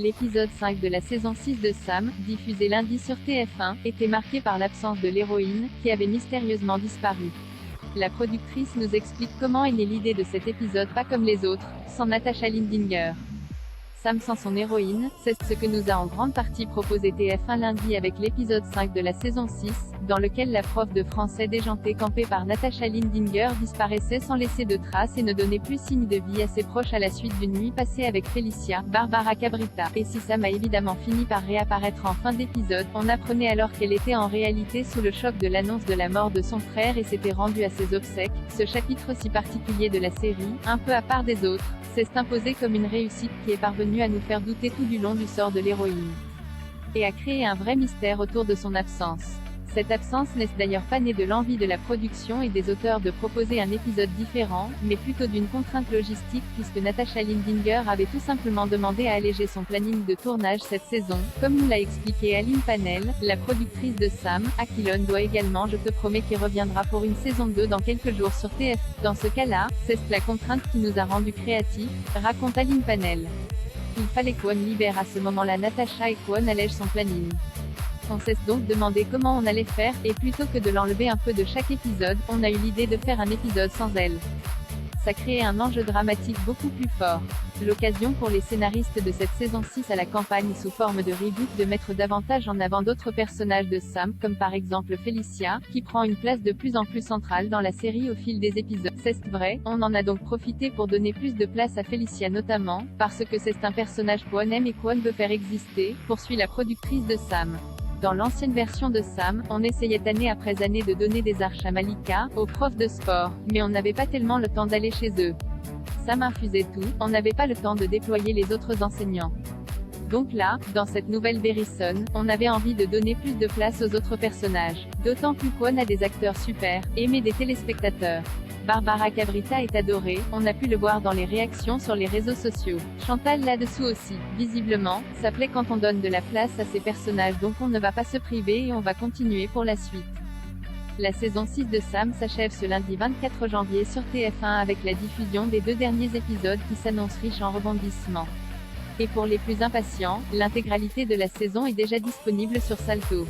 L'épisode 5 de la saison 6 de Sam, diffusé lundi sur TF1, était marqué par l'absence de l'héroïne, qui avait mystérieusement disparu. La productrice nous explique comment est née l'idée de cet épisode pas comme les autres, sans Natasha Lindinger. Sam sans son héroïne, c'est ce que nous a en grande partie proposé TF1 lundi avec l'épisode 5 de la saison 6, dans lequel la prof de français déjantée campée par Natasha Lindinger disparaissait sans laisser de traces et ne donnait plus signe de vie à ses proches à la suite d'une nuit passée avec Felicia, Barbara Cabrita. Et si Sam a évidemment fini par réapparaître en fin d'épisode, on apprenait alors qu'elle était en réalité sous le choc de l'annonce de la mort de son frère et s'était rendue à ses obsèques. Ce chapitre si particulier de la série, un peu à part des autres, s'est imposé comme une réussite qui est parvenue à nous faire douter tout du long du sort de l'héroïne. Et à créer un vrai mystère autour de son absence. Cette absence n'est d'ailleurs pas née de l'envie de la production et des auteurs de proposer un épisode différent, mais plutôt d'une contrainte logistique puisque Natasha Lindinger avait tout simplement demandé à alléger son planning de tournage cette saison, comme nous l'a expliqué Aline Panel, la productrice de Sam, à qui l'on doit également Je te promets qui reviendra pour une saison 2 dans quelques jours sur TF. Dans ce cas-là, c'est la contrainte qui nous a rendus créatifs, raconte Aline Panel. Il fallait qu'On libère à ce moment-là Natasha et qu'On allège son planning. On s'est donc demandé comment on allait faire, et plutôt que de l'enlever un peu de chaque épisode, on a eu l'idée de faire un épisode sans elle. Ça créait un enjeu dramatique beaucoup plus fort. L'occasion pour les scénaristes de cette saison 6 à la campagne sous forme de reboot de mettre davantage en avant d'autres personnages de Sam, comme par exemple Felicia, qui prend une place de plus en plus centrale dans la série au fil des épisodes. C'est vrai, on en a donc profité pour donner plus de place à Felicia notamment, parce que c'est un personnage qu'On aime et qu'On veut faire exister, poursuit la productrice de Sam. Dans l'ancienne version de Sam, on essayait année après année de donner des arches à Malika, aux profs de sport, mais on n'avait pas tellement le temps d'aller chez eux. Sam infusait tout, on n'avait pas le temps de déployer les autres enseignants. Donc là, dans cette nouvelle Berryson, on avait envie de donner plus de place aux autres personnages. D'autant plus qu'On a des acteurs super, aimés des téléspectateurs. Barbara Cabrita est adorée, on a pu le voir dans les réactions sur les réseaux sociaux. Chantal là-dessous aussi. Visiblement, ça plaît quand on donne de la place à ces personnages donc on ne va pas se priver et on va continuer pour la suite. La saison 6 de Sam s'achève ce lundi 24 janvier sur TF1 avec la diffusion des 2 derniers épisodes qui s'annoncent riches en rebondissements. Et pour les plus impatients, l'intégralité de la saison est déjà disponible sur Salto.